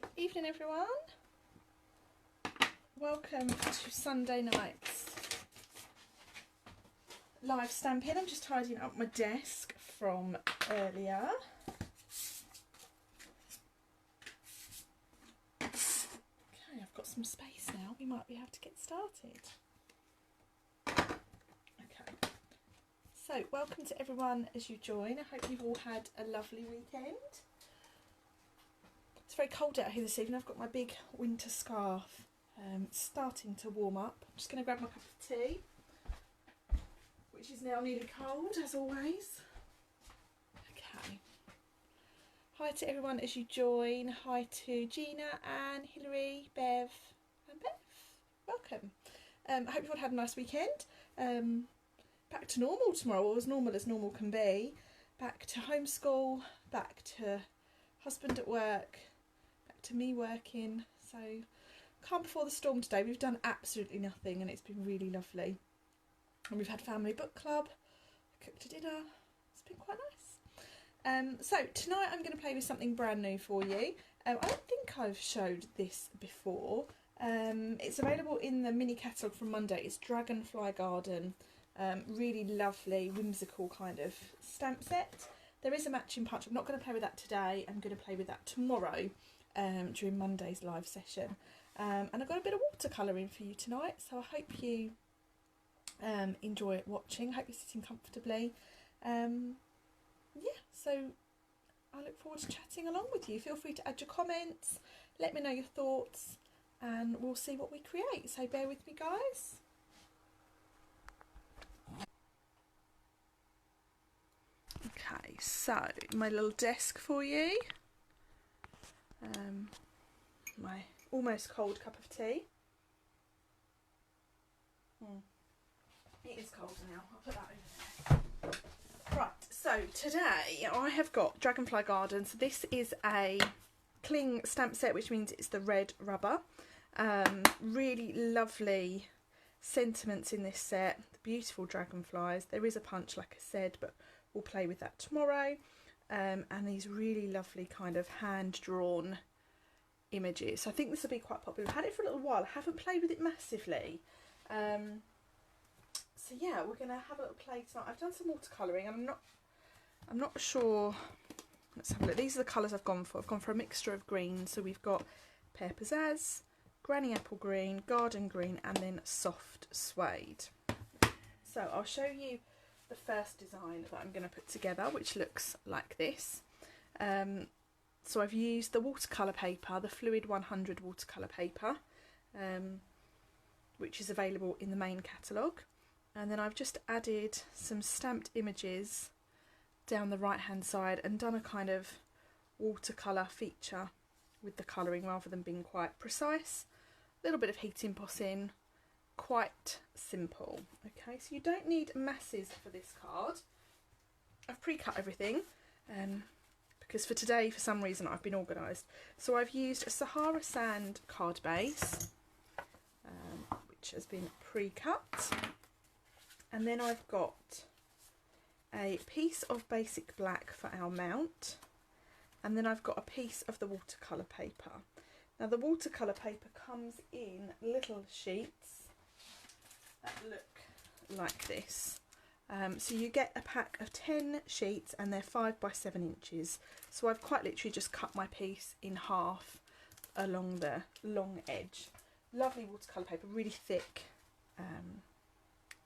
Hi, evening everyone. Welcome to Sunday night's live stamping. I'm just tidying up my desk from earlier. Okay, I've got some space now. We might be able to get started. Okay, so welcome to everyone as you join. I hope you've all had a lovely weekend. It's very cold out here this evening. I've got my big winter scarf. It's starting to warm up. I'm just going to grab my cup of tea, which is now nearly cold as always. Okay. Hi to everyone as you join. Hi to Gina, Anne, Hilary, Bev and Beth. Welcome. I hope you've all had a nice weekend. Back to normal tomorrow, or as normal can be. Back to homeschool, back to husband at work, back to me working. So calm before the storm today. We've done absolutely nothing and it's been really lovely. And we've had family book club, cooked a dinner. It's been quite nice. So tonight I'm going to play with something brand new for you. I don't think I've showed this before. It's available in the mini catalogue from Monday. It's Dragonfly Garden. Really lovely, whimsical kind of stamp set. There is a matching punch. I'm not going to play with that today. I'm going to play with that tomorrow during Monday's live session. And I've got a bit of watercolouring for you tonight, so I hope you enjoy watching. I hope you're sitting comfortably. Yeah, so I look forward to chatting along with you. Feel free to add your comments, let me know your thoughts, and we'll see what we create. So bear with me, guys. Okay, so my little desk for you. My almost cold cup of tea. It is cold now. I'll put that over there. Right, so today I have got Dragonfly Garden. So this is a cling stamp set, which means it's the red rubber. Really lovely sentiments in this set. The beautiful dragonflies. There is a punch, like I said, but we'll play with that tomorrow. And these really lovely kind of hand-drawn images. So I think this will be quite popular. I've had it for a little while. I haven't played with it massively. So yeah, we're going to have a little play tonight. I've done some watercolouring. I'm not sure. Let's have a look. These are the colours I've gone for. I've gone for a mixture of greens. So we've got pear pizzazz, granny apple green, garden green, and then soft suede. So I'll show you the first design that I'm going to put together, which looks like this. So I've used the watercolour paper, the Fluid 100 watercolour paper, which is available in the main catalogue. And then I've just added some stamped images down the right hand side and done a kind of watercolour feature with the colouring rather than being quite precise. A little bit of heat embossing, quite simple. Okay, so you don't need masses for this card. I've pre-cut everything because for today, for some reason, I've been organised. So I've used a Sahara Sand card base, which has been pre-cut. And then I've got a piece of basic black for our mount. And then I've got a piece of the watercolour paper. Now the watercolour paper comes in little sheets that look like this. So you get a pack of 10 sheets and they're 5 by 7 inches. So I've quite literally just cut my piece in half along the long edge. Lovely watercolour paper, really thick.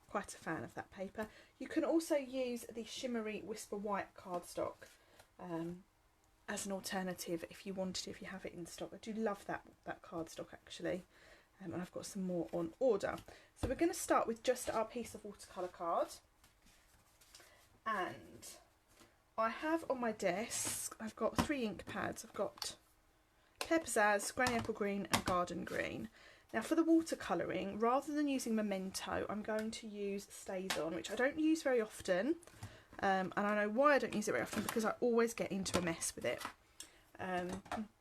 Quite a fan of that paper. You can also use the shimmery Whisper White cardstock as an alternative if you wanted to, if you have it in stock. I do love that cardstock actually. And I've got some more on order. So we're going to start with just our piece of watercolour card. And I have on my desk, I've got 3 ink pads. I've got pear pizzazz, granny apple green and garden green. Now for the watercolouring, rather than using Memento, I'm going to use StazOn, which I don't use very often. And I know why I don't use it very often, because I always get into a mess with it.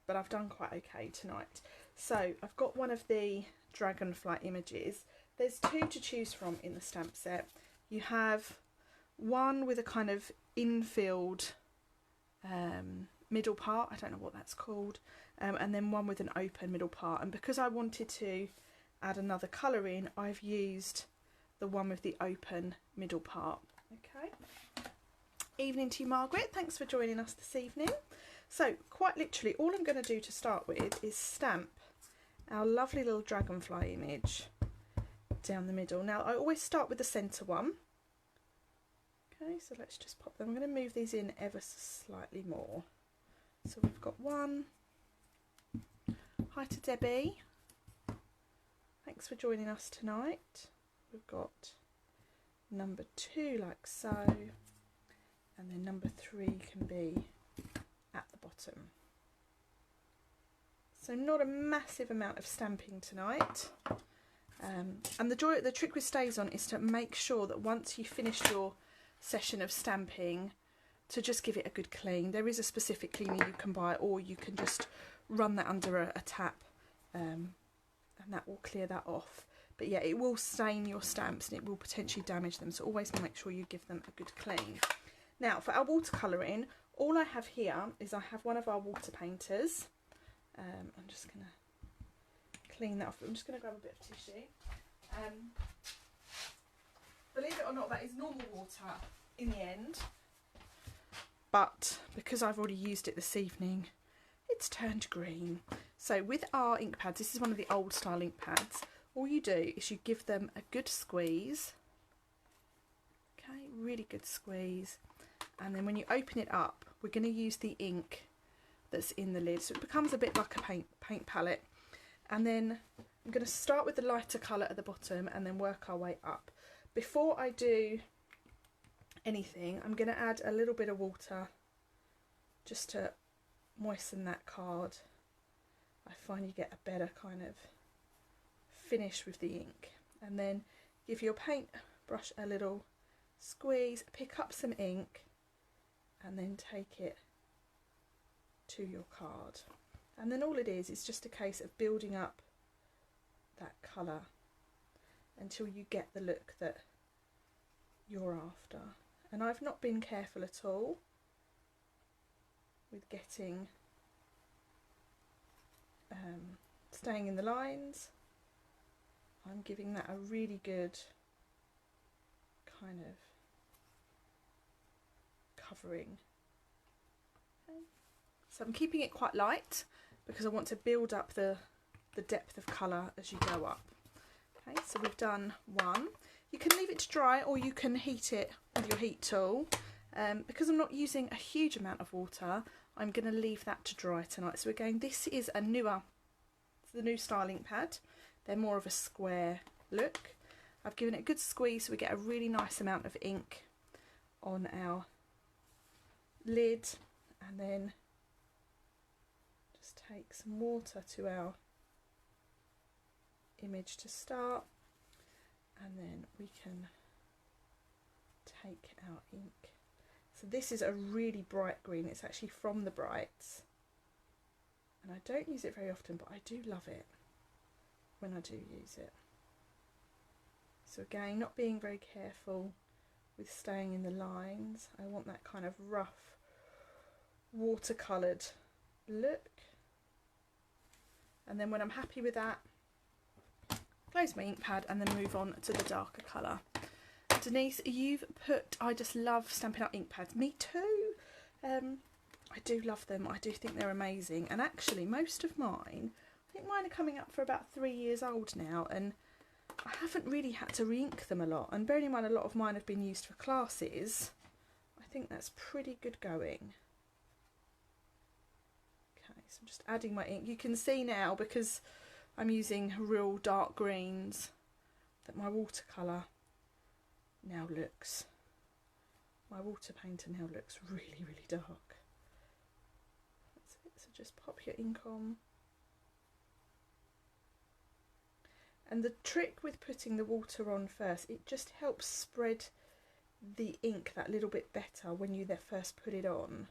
But I've done quite okay tonight. So I've got one of the dragonfly images. There's 2 to choose from in the stamp set. You have one with a kind of infilled middle part, I don't know what that's called, and then one with an open middle part. And because I wanted to add another colour in, I've used the one with the open middle part. Okay. Evening to you, Margaret. Thanks for joining us this evening. So quite literally all I'm going to do to start with is stamp our lovely little dragonfly image down the middle. Now I always start with the centre one. Okay, so let's just pop them. I'm going to move these in ever so slightly more. So we've got one. Hi to Debbie. Thanks for joining us tonight. We've got number 2 like so, and then number 3 can be at the bottom. So not a massive amount of stamping tonight. And the trick with StazOn is to make sure that once you've finished your session of stamping, to just give it a good clean. There is a specific cleaner you can buy, or you can just run that under a tap, and that will clear that off. But yeah, it will stain your stamps and it will potentially damage them, so always make sure you give them a good clean. Now for our watercolouring, all I have here is I have one of our water painters. I'm just going to clean that off. I'm just going to grab a bit of tissue. Believe it or not, that is normal water in the end, but because I've already used it this evening, it's turned green. So with our ink pads, this is one of the old style ink pads, all you do is you give them a good squeeze. Okay, really good squeeze. And then when you open it up, we're going to use the ink that's in the lid, so it becomes a bit like a paint palette. And then I'm going to start with the lighter colour at the bottom and then work our way up. Before I do anything, I'm going to add a little bit of water just to moisten that card. I find you get a better kind of finish with the ink. And then give your paint brush a little squeeze, pick up some ink, and then take it to your card. And then all it is just a case of building up that colour until you get the look that you're after. And I've not been careful at all with getting staying in the lines. I'm giving that a really good kind of covering. Okay. So I'm keeping it quite light because I want to build up the depth of colour as you go up. Okay, so we've done one. You can leave it to dry or you can heat it with your heat tool. Because I'm not using a huge amount of water, I'm going to leave that to dry tonight. So again, this is the new style ink pad. They're more of a square look. I've given it a good squeeze so we get a really nice amount of ink on our lid, and then just take some water to our image to start, and then we can take our ink. So this is a really bright green. It's actually from the Brights, and I don't use it very often, but I do love it when I do use it. So again, not being very careful with staying in the lines. I want that kind of rough watercoloured look. And then when I'm happy with that, close my ink pad and then move on to the darker colour. Denise, you've put, I just love Stampin' Up ink pads. Me too. I do love them. I do think they're amazing. And actually most of mine, I think mine are coming up for about 3 years old now, and I haven't really had to re-ink them a lot. And bearing in mind a lot of mine have been used for classes, I think that's pretty good going. Okay, so I'm just adding my ink. You can see now, because I'm using real dark greens, that my watercolour now looks, my water painter now looks really, really dark. That's it, so just pop your ink on. And the trick with putting the water on first, it just helps spread the ink that little bit better when you first put it on.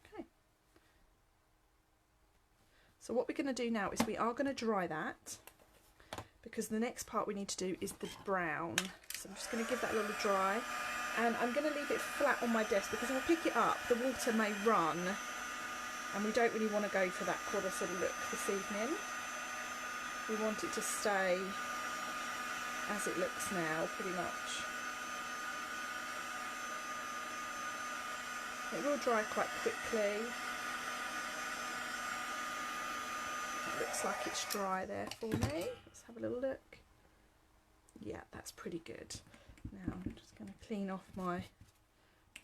Okay. So what we're going to do now is we are going to dry that, because the next part we need to do is the brown. So I'm just going to give that a little dry. And I'm going to leave it flat on my desk because if I pick it up, the water may run, and we don't really want to go for that colour sort of look this evening. We want it to stay as it looks now, pretty much. It will dry quite quickly. It looks like it's dry there for me. Let's have a little look. Yeah, that's pretty good. Now I'm just going to clean off my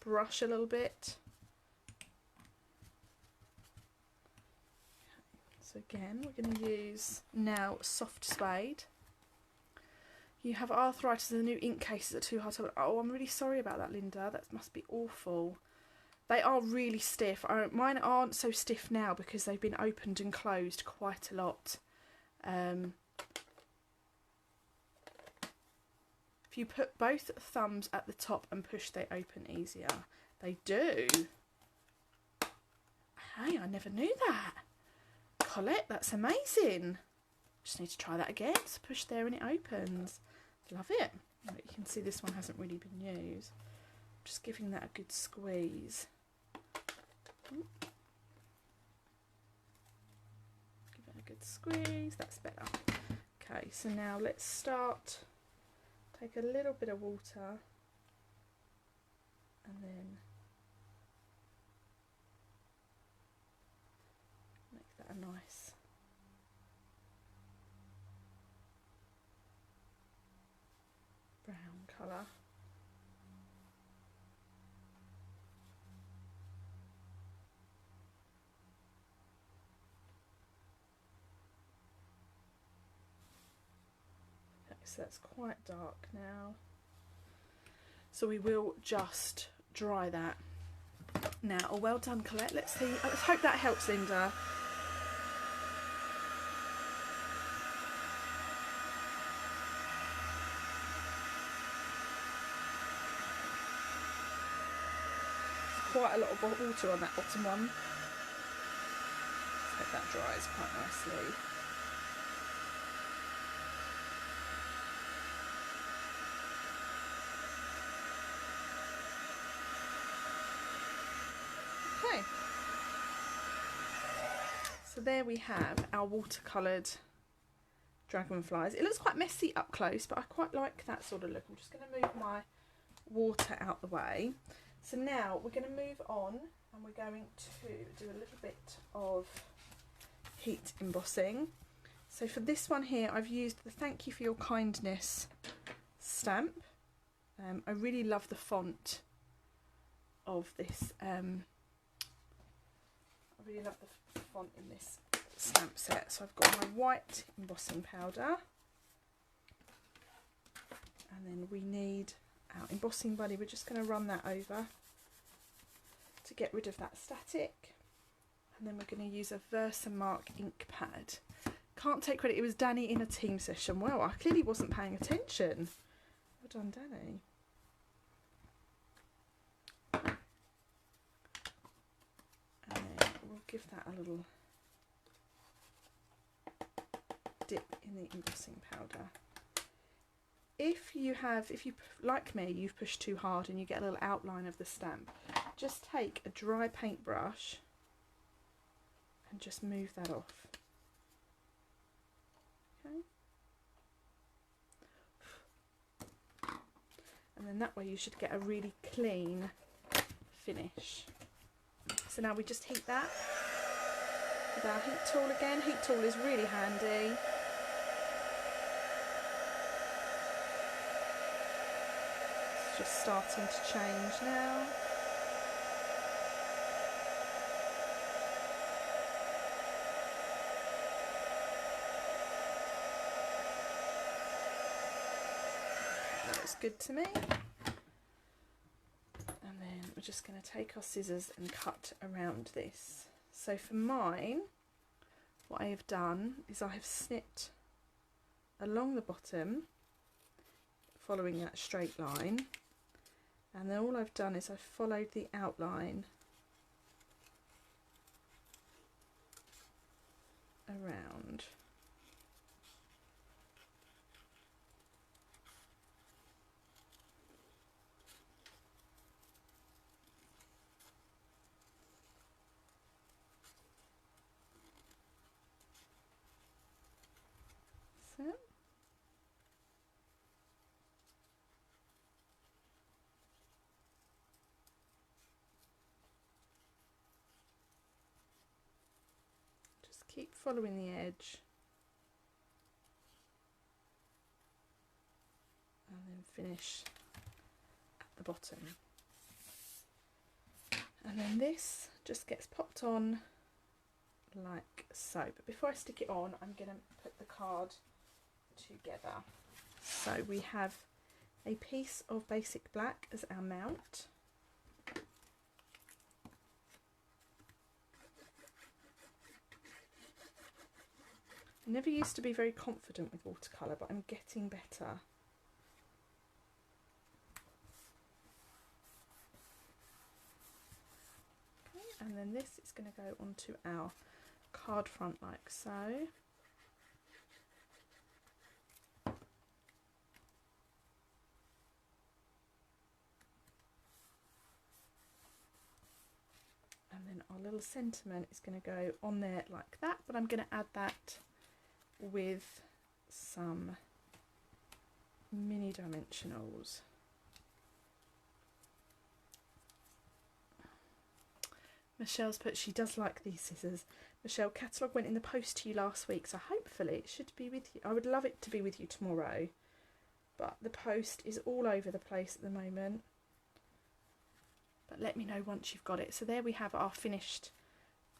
brush a little bit. So again, we're going to use now soft suede. You have arthritis and the new ink cases are too hard to... Oh, I'm really sorry about that, Linda. That must be awful. They are really stiff. Mine aren't so stiff now because they've been opened and closed quite a lot. If you put both thumbs at the top and push, they open easier. They do. Hey, I never knew that. Colette, that's amazing. Just need to try that again. So push there and it opens. Love it. Right, you can see this one hasn't really been used. Just giving that a good squeeze. Give it a good squeeze. That's better. Okay, so now let's start. Take a little bit of water and then make that a nice brown colour. So that's quite dark now. So we will just dry that now. Oh, well done, Colette. Let's see. Let's hope that helps, Linda. There's quite a lot of water on that bottom one. Let's hope that dries quite nicely. So there we have our watercoloured dragonflies. It looks quite messy up close, but I quite like that sort of look. I'm just going to move my water out the way. So now we're going to move on and we're going to do a little bit of heat embossing. So for this one here, I've used the Thank You for Your Kindness stamp. I really love the font of this. I really love the font in this stamp set. So I've got my white embossing powder, and then we need our embossing buddy. We're just going to run that over to get rid of that static, and then we're going to use a Versamark ink pad. Can't take credit, it was Danny in a team session. Well, I clearly wasn't paying attention. Well done, Danny. Give that a little dip in the embossing powder. If you like me, you've pushed too hard and you get a little outline of the stamp, just take a dry paintbrush and just move that off. Okay. And then that way you should get a really clean finish. So now we just heat that with our heat tool again. Heat tool is really handy. It's just starting to change now. That looks good to me. We're just going to take our scissors and cut around this. So for mine, what I have done is I have snipped along the bottom, following that straight line, and then all I've done is I've followed the outline around. it. Just keep following the edge. And then finish at the bottom. And then this just gets popped on like so. But before I stick it on, I'm going to put the card together. So we have a piece of basic black as our mount. I never used to be very confident with watercolour, but I'm getting better. Okay, and then this is going to go onto our card front like so. And then our little sentiment is going to go on there like that, but I'm going to add that with some mini dimensionals. Michelle's put she does like these scissors. Michelle, catalogue went in the post to you last week, so hopefully it should be with you. I would love it to be with you tomorrow, but the post is all over the place at the moment. But let me know once you've got it. So there we have our finished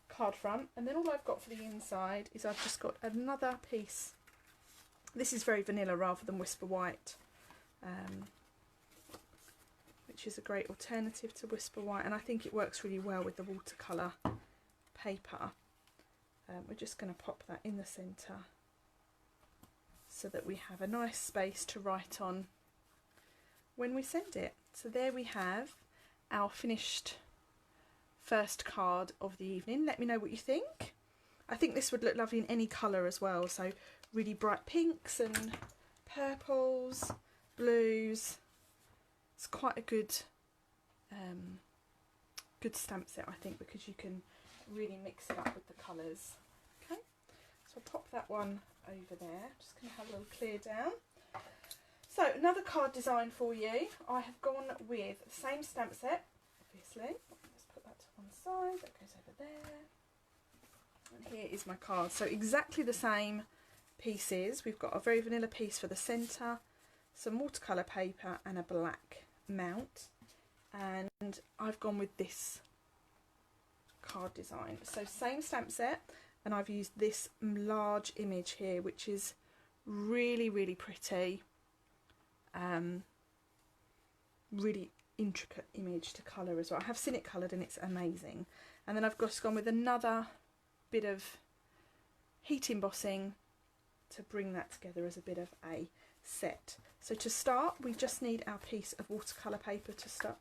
card front, and then all I've got for the inside is I've just got another piece. This is very vanilla rather than Whisper White, which is a great alternative to Whisper White, and I think it works really well with the watercolour paper. We're just going to pop that in the centre so that we have a nice space to write on when we send it. So there we have our finished first card of the evening. Let me know what you think. I think this would look lovely in any colour as well, so really bright pinks and purples, blues. It's quite a good good stamp set, I think, because you can really mix it up with the colours. Okay, so I'll pop that one over there. Just going to have a little clear down. So another card design for you. I have gone with the same stamp set, obviously. Let's put that to one side. That goes over there. And here is my card. So exactly the same pieces. We've got a very vanilla piece for the centre, some watercolour paper and a black mount. And I've gone with this card design. So same stamp set, and I've used this large image here, which is really, really pretty. Really intricate image to colour as well. I have seen it coloured and it's amazing. And then I've just gone with another bit of heat embossing to bring that together as a bit of a set. So to start, we just need our piece of watercolour paper to start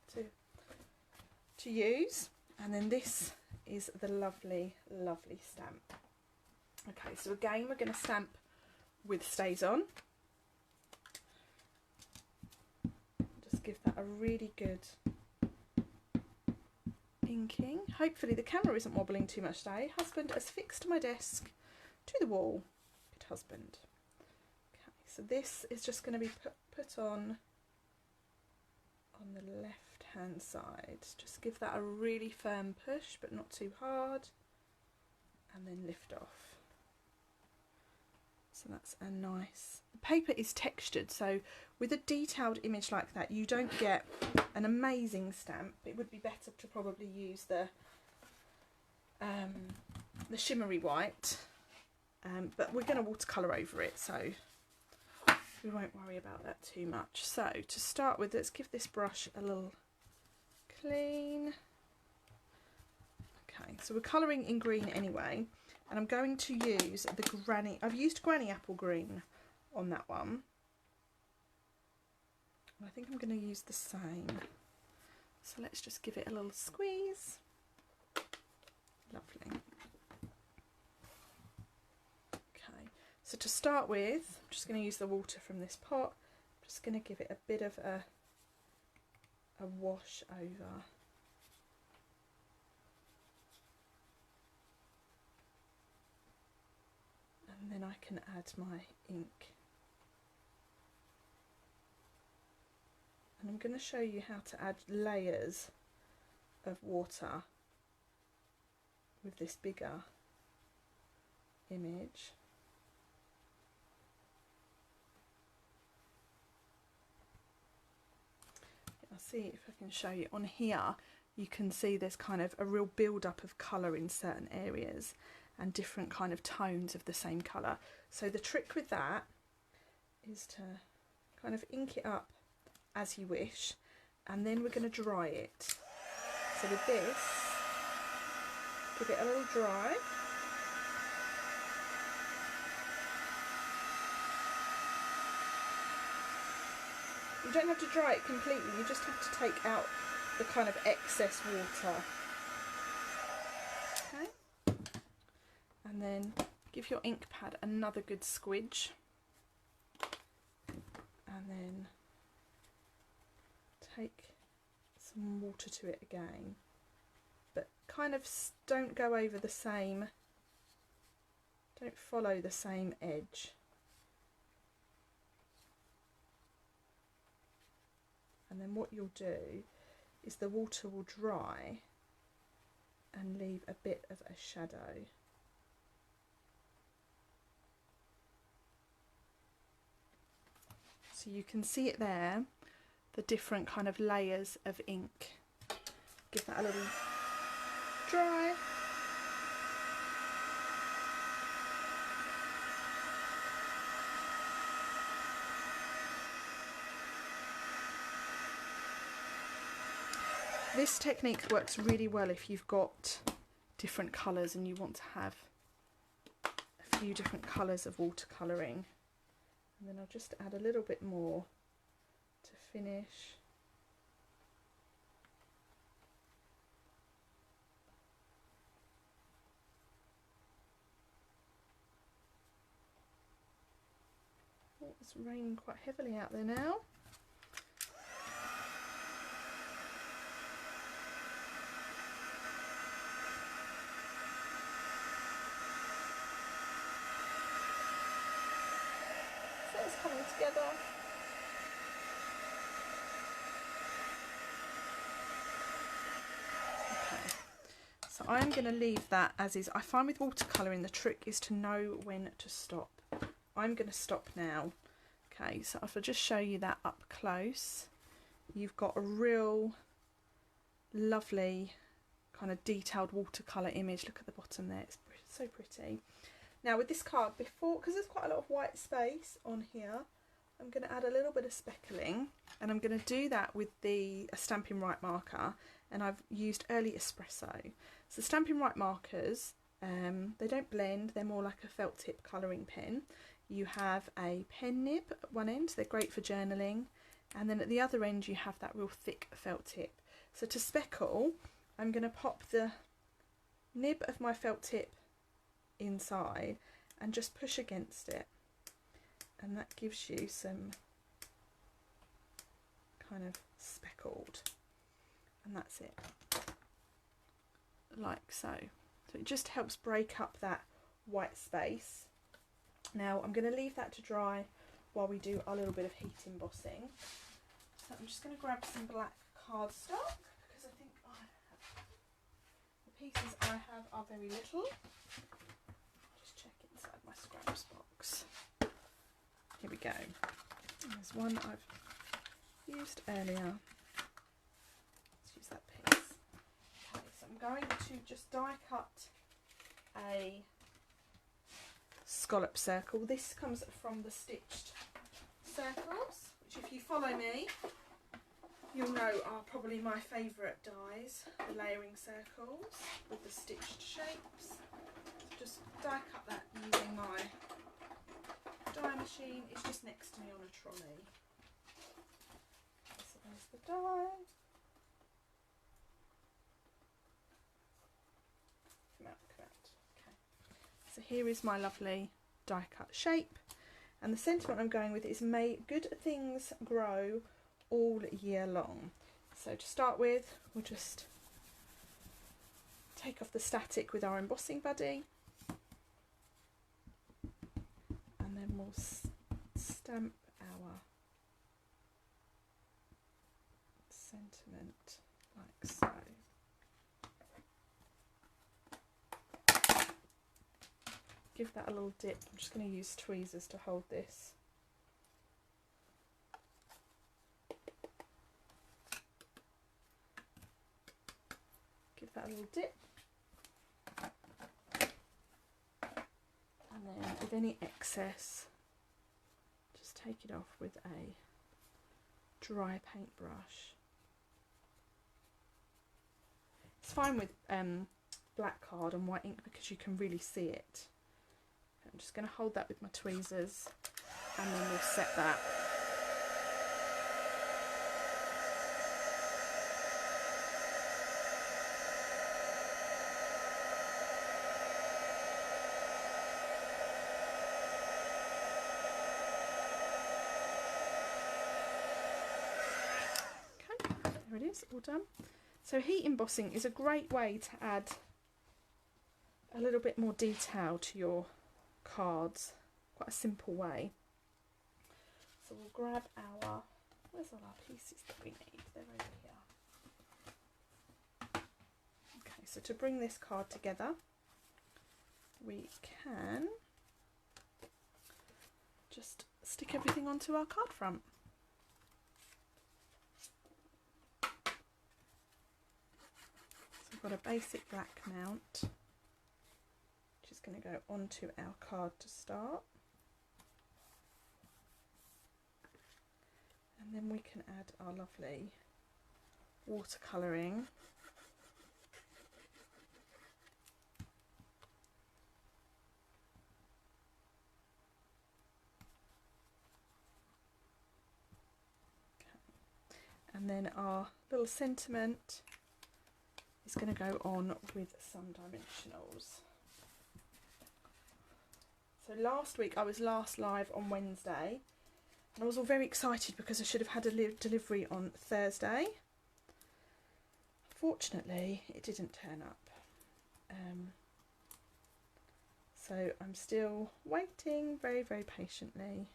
to use, and then this is the lovely, lovely stamp. Okay, so again we're going to stamp with Stays On. Just give that a really good inking. Hopefully the camera isn't wobbling too much today. Husband has fixed my desk to the wall. Good husband. So this is just going to be put on the left hand side. Just give that a really firm push, but not too hard, and then lift off. So that's a nice, the paper is textured, so with a detailed image like that you don't get an amazing stamp. It would be better to probably use the shimmery white, but we're going to watercolour over it, so we won't worry about that too much. So to start with, let's give this brush a little clean. Okay, so we're colouring in green anyway, and I'm going to use the granny, I've used Granny Apple Green on that one. I think I'm going to use the same. So let's just give it a little squeeze. Lovely. So to start with, I'm just going to use the water from this pot. I'm just going to give it a bit of a wash over. And then I can add my ink. And I'm going to show you how to add layers of water with this bigger image. I'll see if I can show you. On here you can see there's kind of a real build up of colour in certain areas and different kind of tones of the same colour. So the trick with that is to kind of ink it up as you wish, and then we're going to dry it. So with this, give it a little dry. You don't have to dry it completely, you just have to take out the kind of excess water. Okay? And then give your ink pad another good squidge. And then take some water to it again. But kind of don't go over the same, don't follow the same edge. And then what you'll do is the water will dry and leave a bit of a shadow. So you can see it there, the different kind of layers of ink. Give that a little dry. This technique works really well if you've got different colours and you want to have a few different colours of watercolouring. And then I'll just add a little bit more to finish. Oh, it's raining quite heavily out there now. It's coming together. Okay, so I'm going to leave that as is. I find with watercolouring the trick is to know when to stop. I'm going to stop now. Okay, so if I just show you that up close, you've got a real lovely kind of detailed watercolour image. Look at the bottom there, it's so pretty. Now with this card, before, because there's quite a lot of white space on here, I'm going to add a little bit of speckling, and I'm going to do that with a Stampin' Right marker, and I've used Early Espresso. So Stampin' Right markers, they don't blend, they're more like a felt tip colouring pen. You have a pen nib at one end, they're great for journaling, and then at the other end you have that real thick felt tip. So to speckle, I'm going to pop the nib of my felt tip inside and just push against it, and that gives you some kind of speckled, and that's it, like so. So it just helps break up that white space. Now I'm going to leave that to dry while we do our little bit of heat embossing. So I'm just going to grab some black cardstock, because I think the pieces I have are very little. Inside my scraps box. Here we go. There's one I've used earlier. Let's use that piece. Okay, so I'm going to just die cut a scallop circle. This comes from the stitched circles, which if you follow me, you'll know are probably my favourite dies, the layering circles with the stitched shapes. Just die cut that using my die machine. It's just next to me on a trolley. So there's the die. Come out. Okay. So here is my lovely die cut shape, and the sentiment I'm going with is "May good things grow all year long." So to start with, we'll just take off the static with our embossing buddy. then we'll stamp our sentiment like so. Give that a little dip. I'm just going to use tweezers to hold this. Give that a little dip. And then with any excess, just take it off with a dry paintbrush. It's fine with black card and white ink because you can really see it. I'm just going to hold that with my tweezers and then we'll set that. Okay, there it is, all done. So heat embossing is a great way to add a little bit more detail to your cards, quite a simple way. So we'll grab our, where's all our pieces that we need? They're over here. Okay, so to bring this card together, we can just stick everything onto our card front. So we've got a basic black mount, which is going to go onto our card to start. And then we can add our lovely watercolouring. And then our little sentiment is going to go on with some dimensionals. So last week I was last live on Wednesday and I was all very excited because I should have had a delivery on Thursday. Fortunately it didn't turn up. So I'm still waiting very, very patiently.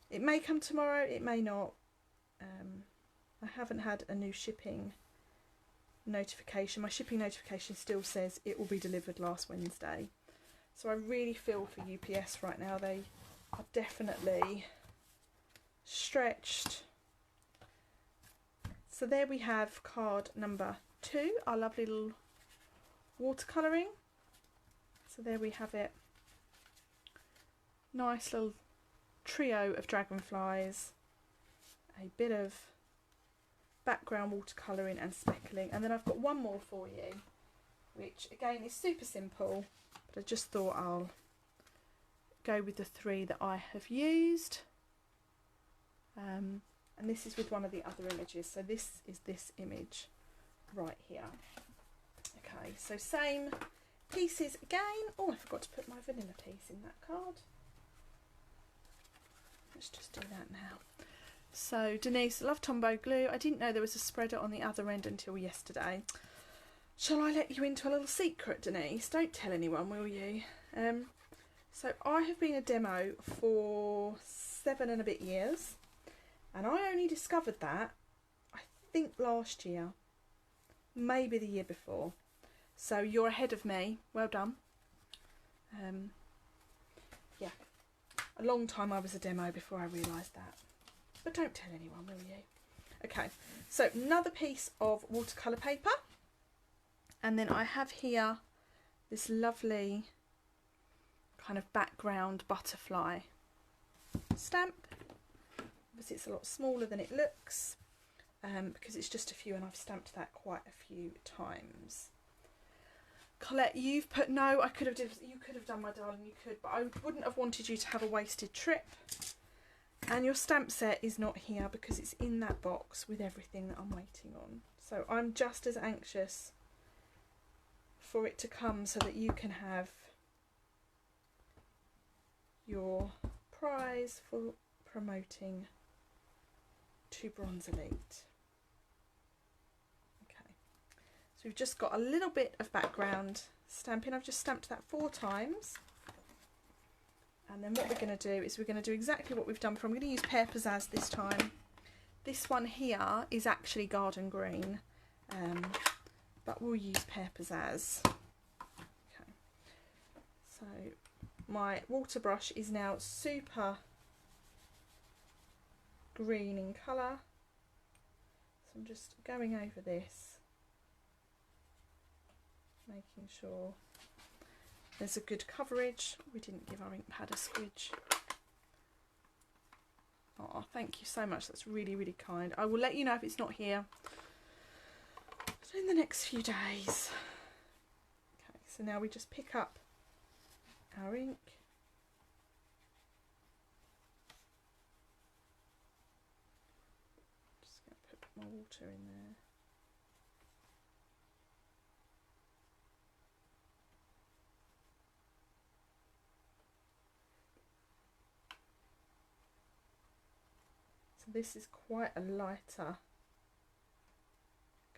It may come tomorrow, it may not. I haven't had a new shipping notification. My shipping notification still says it will be delivered last Wednesday. So I really feel for UPS right now. They are definitely stretched. So there we have card number 2, our lovely little watercolouring. So there we have it. Nice little trio of dragonflies. A bit of background watercolouring and speckling, and then I've got one more for you, which again is super simple, but I just thought I'll go with the 3 that I have used, and this is with one of the other images. So this is this image right here. Okay, so same pieces again. Oh, I forgot to put my vanilla piece in that card. Let's just do that now. So Denise, love Tombow glue. I didn't know there was a spreader on the other end until yesterday. Shall I let you into a little secret, Denise? Don't tell anyone, will you? So I have been a demo for 7 and a bit years, and I only discovered that, I think last year, maybe the year before. So you're ahead of me. Well done. Yeah, a long time I was a demo before I realised that. But don't tell anyone, will you? Okay, so another piece of watercolour paper. And then I have here this lovely kind of background butterfly stamp. Obviously it's a lot smaller than it looks because it's just a few, and I've stamped that quite a few times. Colette, you've put no, you could have done, my darling, you could, but I wouldn't have wanted you to have a wasted trip. And your stamp set is not here because it's in that box with everything that I'm waiting on. So I'm just as anxious for it to come so that you can have your prize for promoting to Bronze Elite. Okay, so we've just got a little bit of background stamping. I've just stamped that 4 times. And then what we're going to do is we're going to do exactly what we've done before. I'm going to use Pear Pizzazz this time. This one here is actually Garden Green, but we'll use Pear Pizzazz. Okay. So my water brush is now super green in colour. So I'm just going over this, making sure there's a good coverage. We didn't give our ink pad a squidge. Oh, thank you so much. That's really, really kind. I will let you know if it's not here in the next few days. Okay, so now we just pick up our ink. Just going to put more water in there. So this is quite a lighter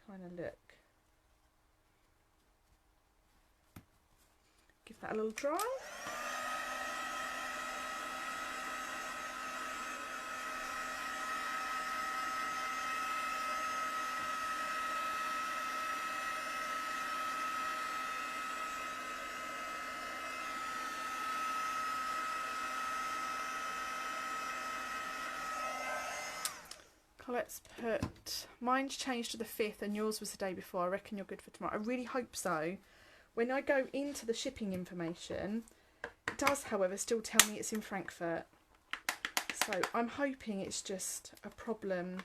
kind of look. Give that a little dry. Let's put, mine's changed to the 5th and yours was the day before. I reckon you're good for tomorrow. I really hope so. When I go into the shipping information, it does, however, still tell me it's in Frankfurt. So I'm hoping it's just a problem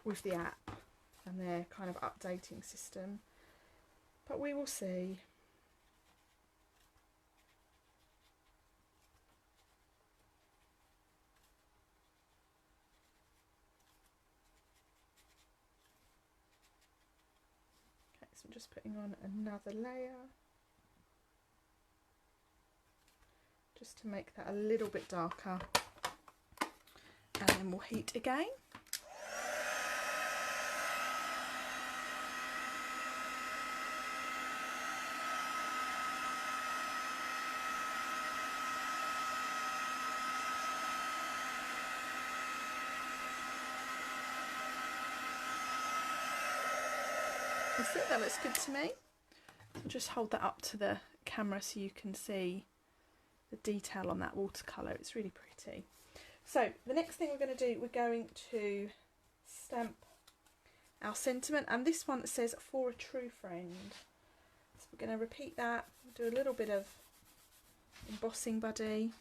with the app and their kind of updating system. But we will see. So I'm just putting on another layer just to make that a little bit darker, and then we'll heat again. That's it, that looks good to me. I'll just hold that up to the camera so you can see the detail on that watercolour. It's really pretty. So the next thing we're going to do, we're going to stamp our sentiment, and this one says "For a True Friend." So we're going to repeat that. We'll do a little bit of embossing buddy,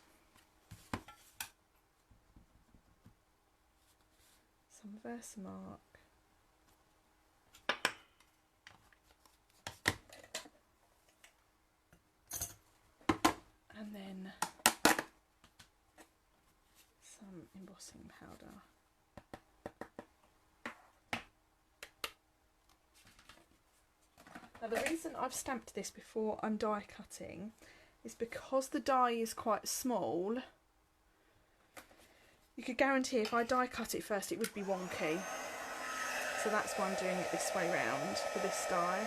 some Versamark. And then some embossing powder. Now the reason I've stamped this before I'm die cutting is because the die is quite small. You could guarantee if I die cut it first it would be wonky. So that's why I'm doing it this way round for this die.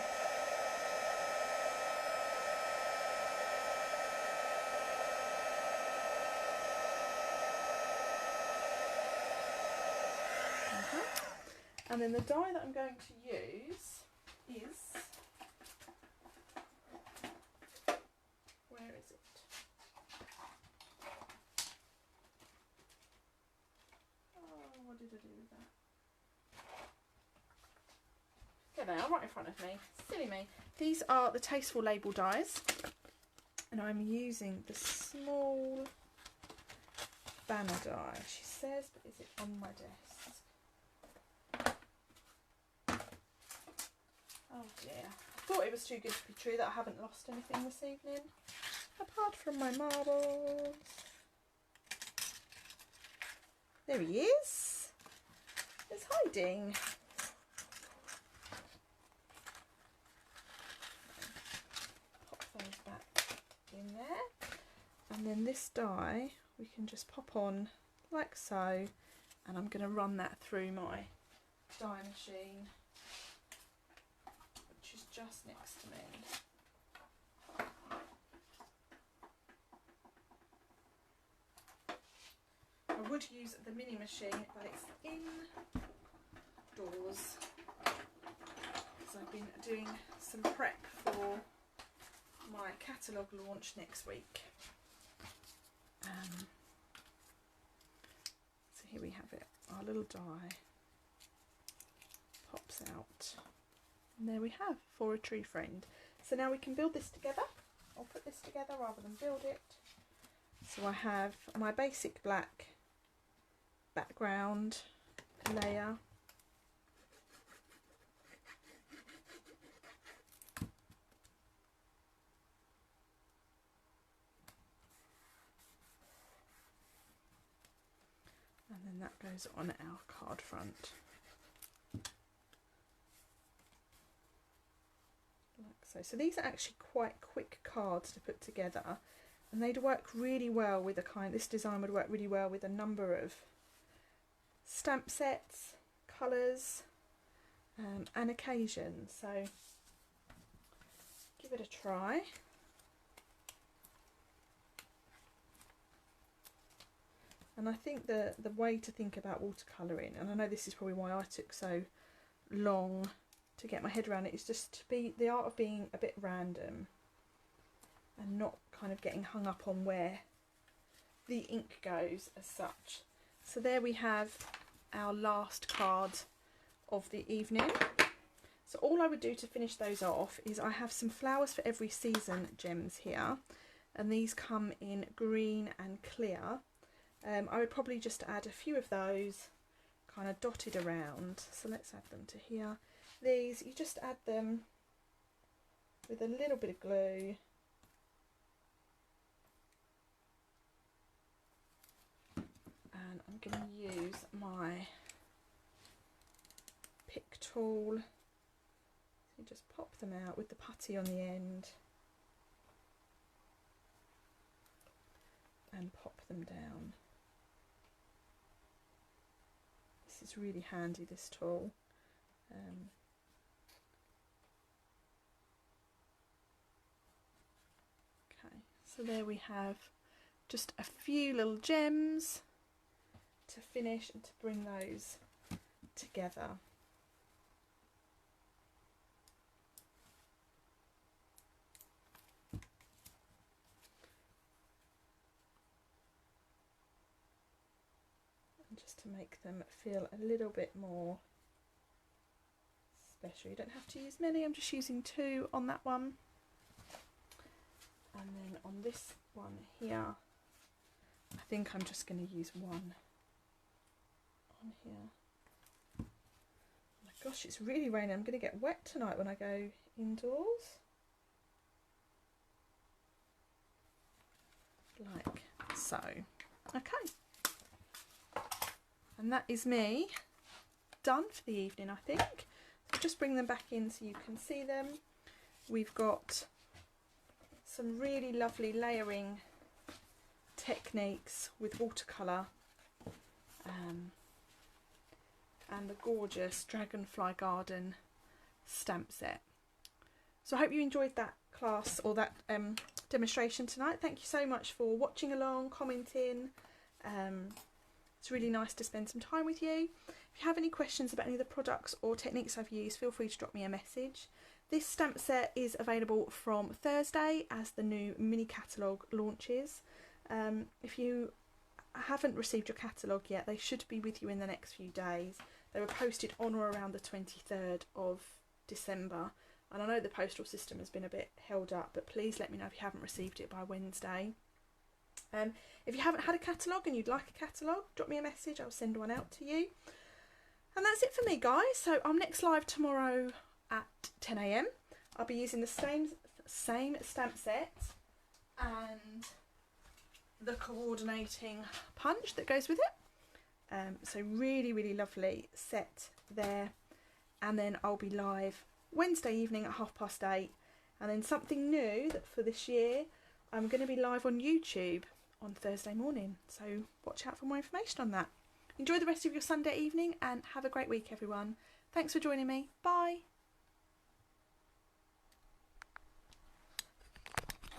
And then the die that I'm going to use is, where is it? Oh, what did I do with that? There they are, right in front of me. Silly me. These are the Tasteful Label dies, and I'm using the small banner die, she says, but is it on my desk? Oh dear, I thought it was too good to be true that I haven't lost anything this evening, apart from my marbles. There he is. He's hiding. Pop those back in there. And then this die we can just pop on like so, and I'm going to run that through my die machine, which is just next to me. would use the mini machine, but it's indoors. So I've been doing some prep for my catalogue launch next week. So here we have it. Our little die pops out. And there we have, For a Tree Friend. So now we can build this together. I'll put this together rather than build it. So I have my basic black background layer. And then that goes on our card front. Like so. So these are actually quite quick cards to put together, and they'd work really well with this design would work really well with a number of stamp sets, colours, and occasions. So give it a try. And I think the way to think about watercolouring, and I know this is probably why I took so long to get my head around it, is just to be the art of being a bit random and not kind of getting hung up on where the ink goes as such. So there we have our last card of the evening. So all I would do to finish those off is I have some Flowers for Every Season gems here, and these come in green and clear. I would probably just add a few of those kind of dotted around. So let's add them to here. These, you just add them with a little bit of glue. And I'm going to use my pick tool. So you just pop them out with the putty on the end. And pop them down. This is really handy, this tool. Okay, so there we have just a few little gems to finish and to bring those together. Just to make them feel a little bit more special. You don't have to use many, I'm just using 2 on that one. And then on this one here, I think I'm just going to use 1 on here. Oh my gosh, it's really raining. I'm going to get wet tonight when I go indoors. Like so. Okay. And that is me done for the evening, I think. Just bring them back in so you can see them. We've got some really lovely layering techniques with watercolour and the gorgeous Dragonfly Garden stamp set. So I hope you enjoyed that class or that demonstration tonight. Thank you so much for watching along, commenting. It's really nice to spend some time with you. If you have any questions about any of the products or techniques I've used, feel free to drop me a message. This stamp set is available from Thursday as the new mini catalogue launches. If you haven't received your catalogue yet, they should be with you in the next few days. They were posted on or around the 23rd of December. And I know the postal system has been a bit held up, but please let me know if you haven't received it by Wednesday. If you haven't had a catalogue and you'd like a catalogue, drop me a message, I'll send one out to you. And that's it for me, guys. So I'm next live tomorrow at 10 AM. I'll be using the same stamp set and the coordinating punch that goes with it. So really, really lovely set there. And then I'll be live Wednesday evening at 8:30. And then something new that for this year, I'm going to be live on YouTube on Thursday morning, so watch out for more information on that. Enjoy the rest of your Sunday evening and have a great week, everyone. Thanks for joining me. Bye.